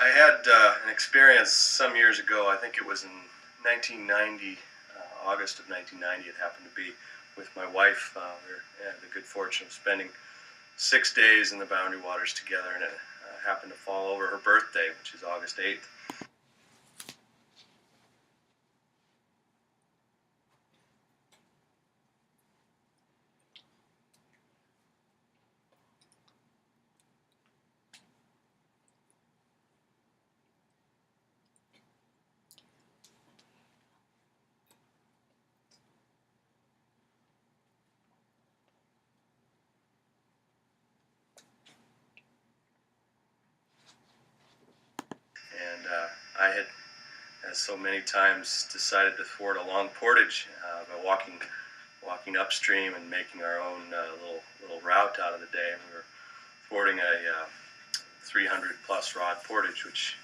I had an experience some years ago. I think it was in 1990, August of 1990. It happened to be with my wife. We had the good fortune of spending 6 days in the Boundary Waters together, and it happened to fall over her birthday, which is August 8th. And I had, as so many times, decided to thwart a long portage by walking upstream and making our own little route out of the day. We were thwarting a 300 plus rod portage, which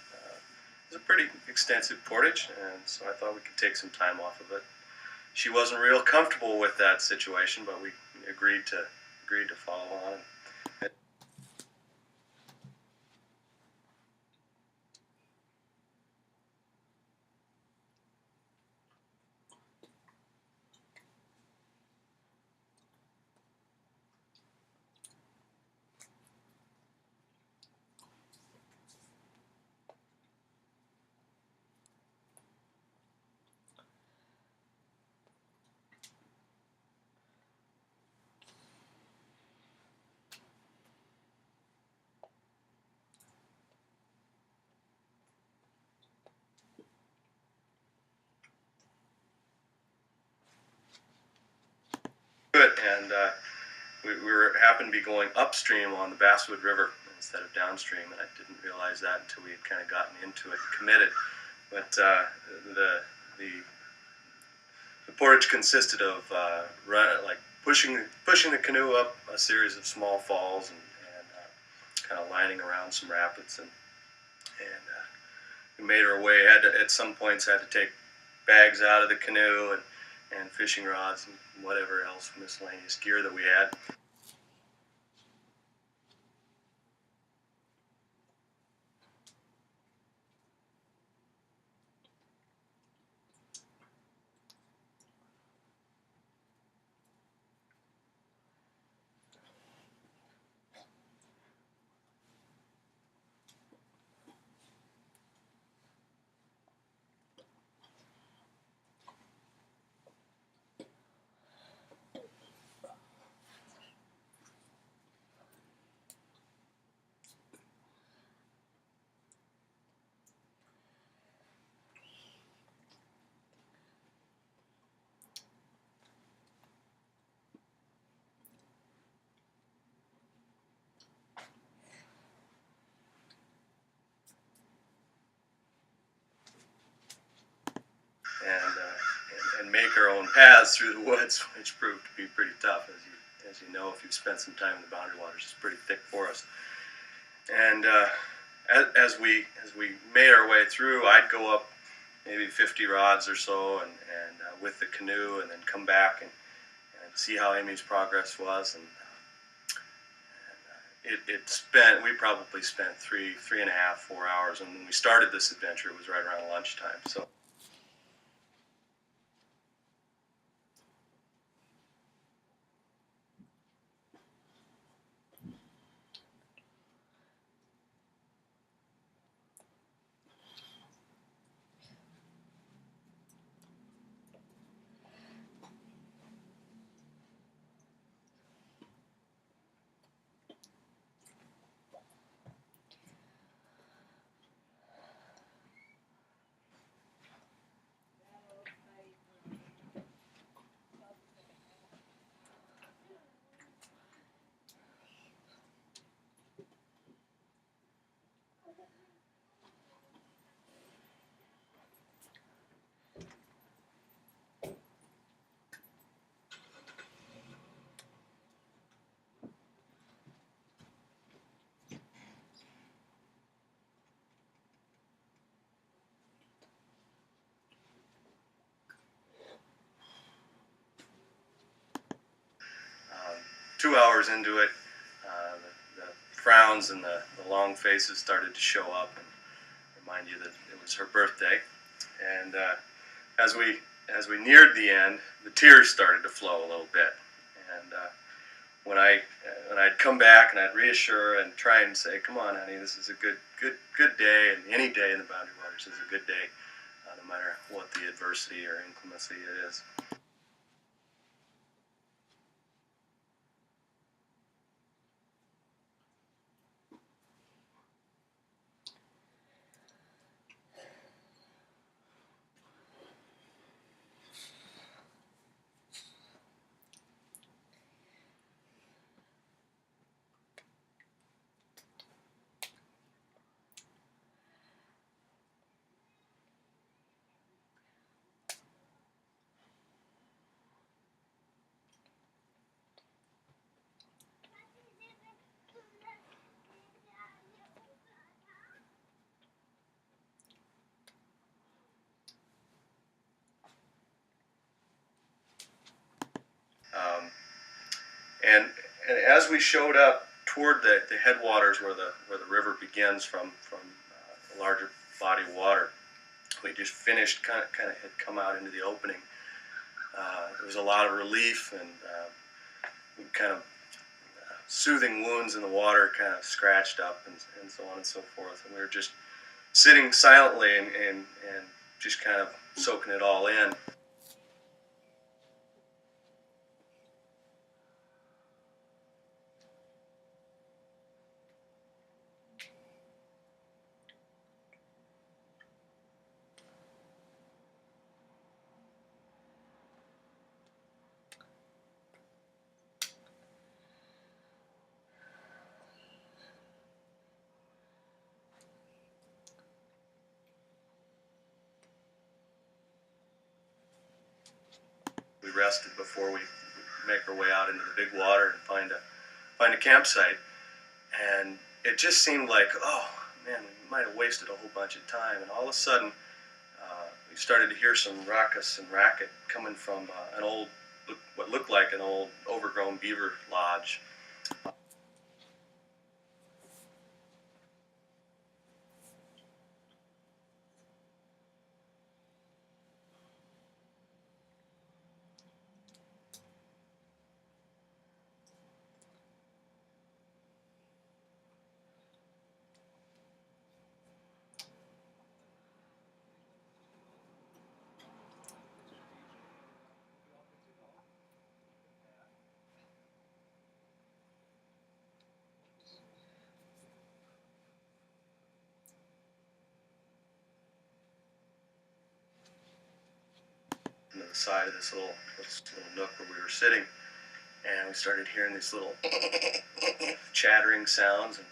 is a pretty extensive portage, and so I thought we could take some time off of it. She wasn't real comfortable with that situation, but we agreed to follow on. Good, and we were happened to be going upstream on the Basswood River instead of downstream, and I didn't realize that until we had kind of gotten into it and committed. But the the the portage consisted of like pushing the canoe up a series of small falls and kind of lining around some rapids, and we made our way. At some points had to take bags out of the canoe and fishing rods and whatever else miscellaneous gear that we had. And make our own paths through the woods, which proved to be pretty tough, as you know if you've spent some time in the Boundary Waters. It's pretty thick forest. And as we made our way through, I'd go up maybe 50 rods or so, and with the canoe, and then come back and see how Amy's progress was. And we probably spent three and a half, 4 hours. And when we started this adventure, it was right around lunchtime. So. Um, 2 hours into it, the frowns and the long faces started to show up, remind you that it was her birthday. And as we neared the end, the tears started to flow a little bit. And when I'd come back and I'd reassure and try and say, "Come on, honey, this is a good day, and any day in the Boundary Waters is a good day, no matter what the adversity or inclemency it is." Um, and as we showed up toward the headwaters where the river begins from a larger body of water, we just finished kind of had come out into the opening. There was a lot of relief and kind of soothing wounds in the water, kind of scratched up and so on and so forth. And we were just sitting silently and just kind of soaking it all in. We rested before we make our way out into the big water and find a campsite. And it just seemed like, oh man, we might have wasted a whole bunch of time. And all of a sudden, we started to hear some ruckus and racket coming from what looked like an old overgrown beaver lodge. To the side of this little nook where we were sitting, and we started hearing these little chattering sounds, and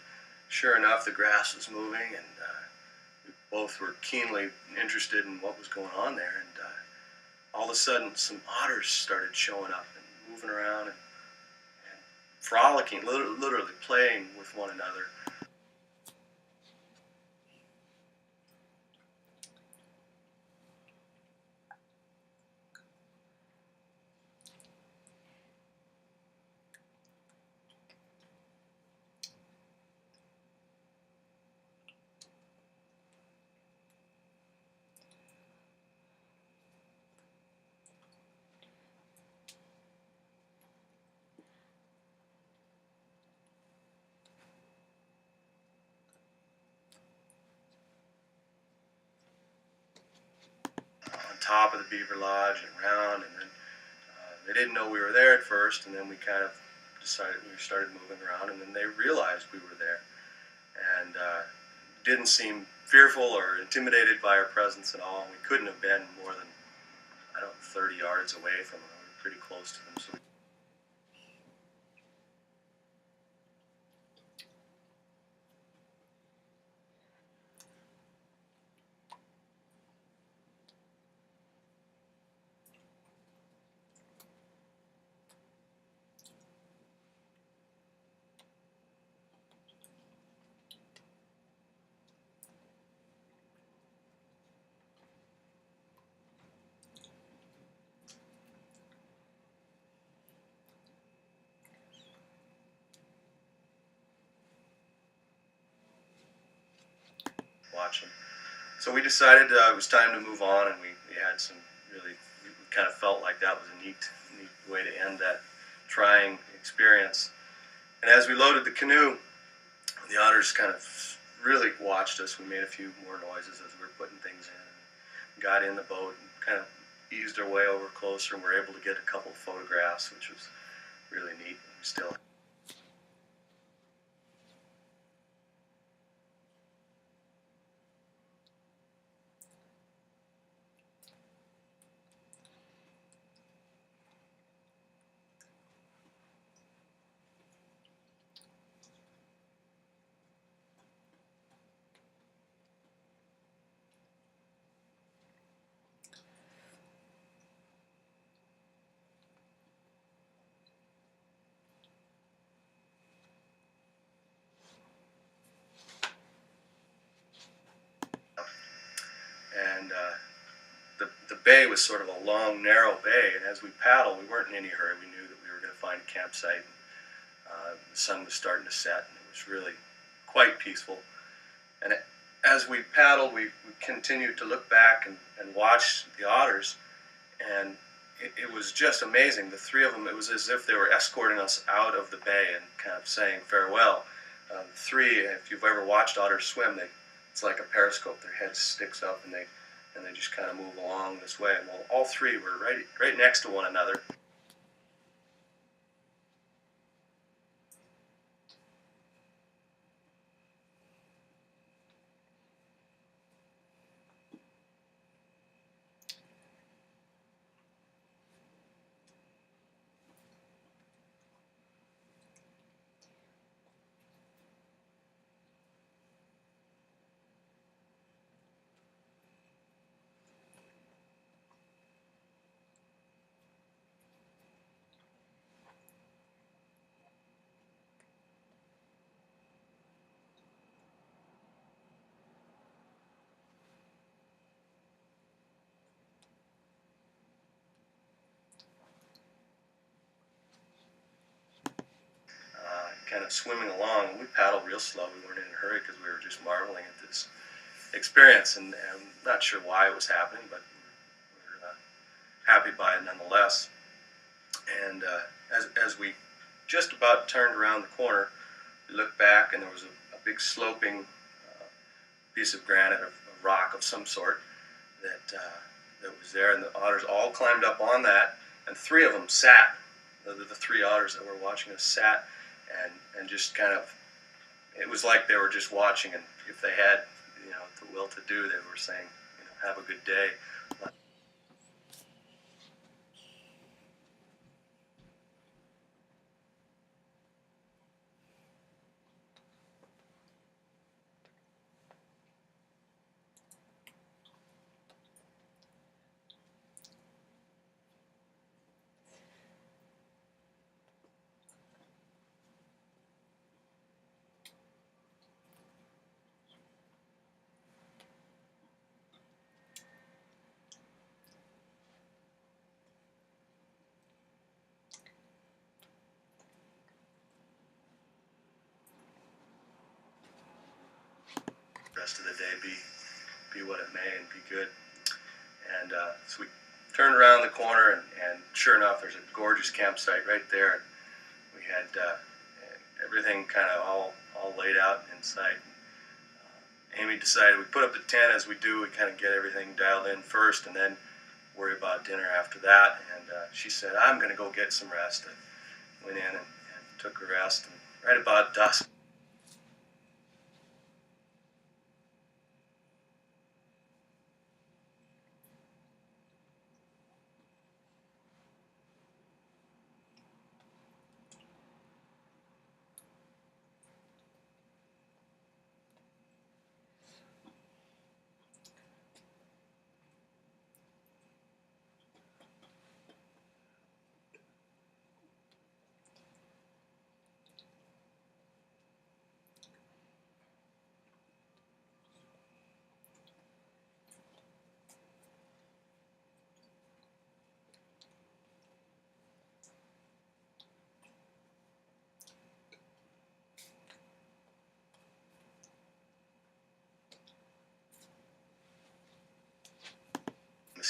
sure enough, the grass was moving, and we both were keenly interested in what was going on there. And all of a sudden, some otters started showing up and moving around and frolicking, literally playing with one another. On top of the beaver lodge and around, and then they didn't know we were there at first, and then we kind of started moving around, and then they realized we were there, and didn't seem fearful or intimidated by our presence at all. We couldn't have been more than, 30 yards away from them. We were pretty close to them. So So we decided it was time to move on, and we had some really, we kind of felt like that was a neat way to end that trying experience. And as we loaded the canoe, the otters kind of really watched us. We made a few more noises as we were putting things in, and got in the boat and kind of eased our way over closer, and were able to get a couple of photographs, which was really neat. We still and the bay was sort of a long, narrow bay, and as we paddled, we weren't in any hurry. We knew that we were going to find a campsite. The sun was starting to set, and it was really quite peaceful. And as we paddled, we continued to look back and watch the otters, and it was just amazing. The three of them, it was as if they were escorting us out of the bay and kind of saying farewell. The three, if you've ever watched otters swim, it's like a periscope. Their head sticks up, and they just kind of move along this way. And well, all three were right next to one another. Kind of swimming along, and we paddled real slow. We weren't in a hurry because we were just marveling at this experience, and I'm not sure why it was happening, but we were happy by it nonetheless. And as we just about turned around the corner, we looked back, and there was a big sloping piece of granite, a rock of some sort that was there, and the otters all climbed up on that, and three of them sat. The three otters that were watching us sat, and just kind of, it was like they were just watching, and if they had, the will to do, they were saying, have a good day. Rest of the day be what it may, and be good. And so we turned around the corner, and sure enough, there's a gorgeous campsite right there. And we had everything kind of all laid out inside. Amy decided we put up the tent as we do. We kind of get everything dialed in first, and then worry about dinner after that. And she said, "I'm going to go get some rest." I went in and took a rest, and right about dusk,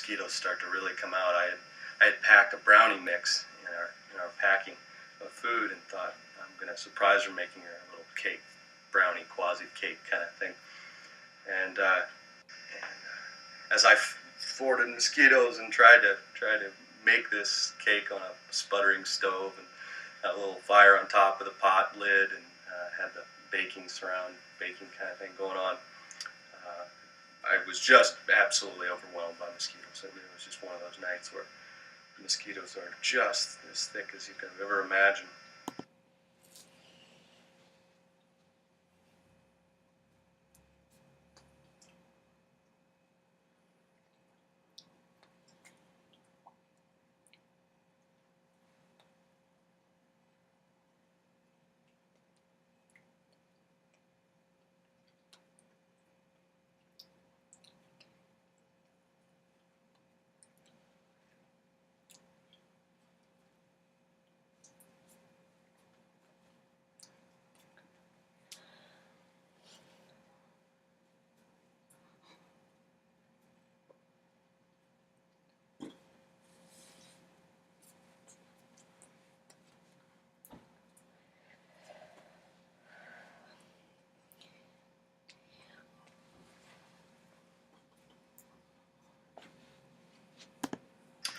mosquitoes start to really come out. I had packed a brownie mix in our packing of food and thought I'm going to surprise her, making her a little cake, brownie quasi cake kind of thing. And as I forded mosquitoes and tried to make this cake on a sputtering stove and had a little fire on top of the pot lid and had the baking kind of thing going on. I was just absolutely overwhelmed by mosquitoes. I mean, it was just one of those nights where the mosquitoes are just as thick as you could ever imagine.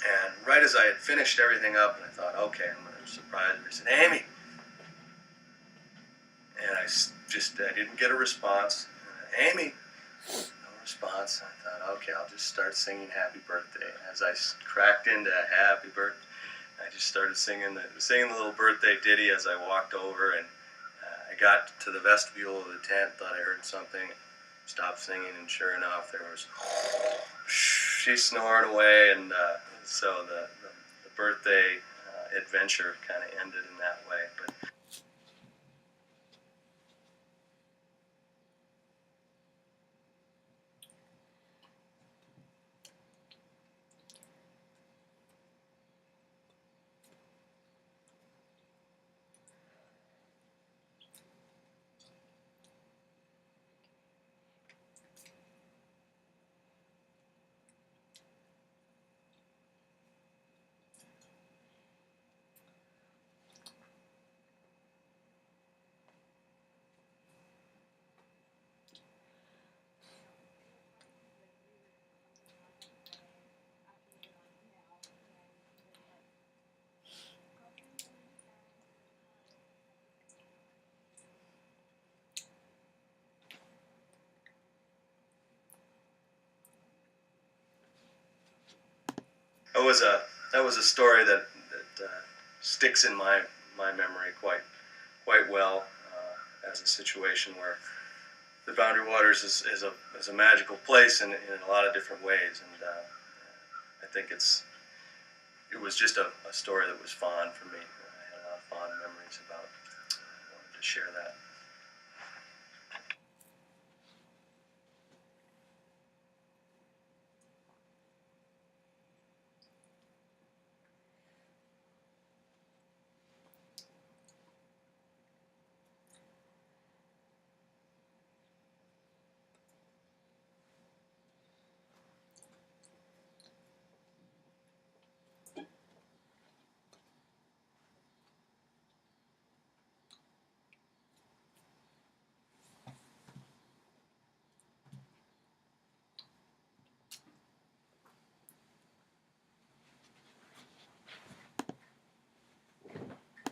And right as I had finished everything up, and I thought, okay, I'm going to surprise her, I said, Amy. And I didn't get a response. Amy, no response. I thought, okay, I'll just start singing Happy Birthday. As I cracked into Happy Birthday, I just started singing the little birthday ditty as I walked over, and I got to the vestibule of the tent, thought I heard something, stopped singing, and sure enough, there was she's snoring away, and so the birthday adventure kind of ended in that way. But that was a story that sticks in my memory quite well as a situation where the Boundary Waters is a magical place in a lot of different ways, and I think it was just a story that was fond for me. I had a lot of fond memories about. I wanted to share that.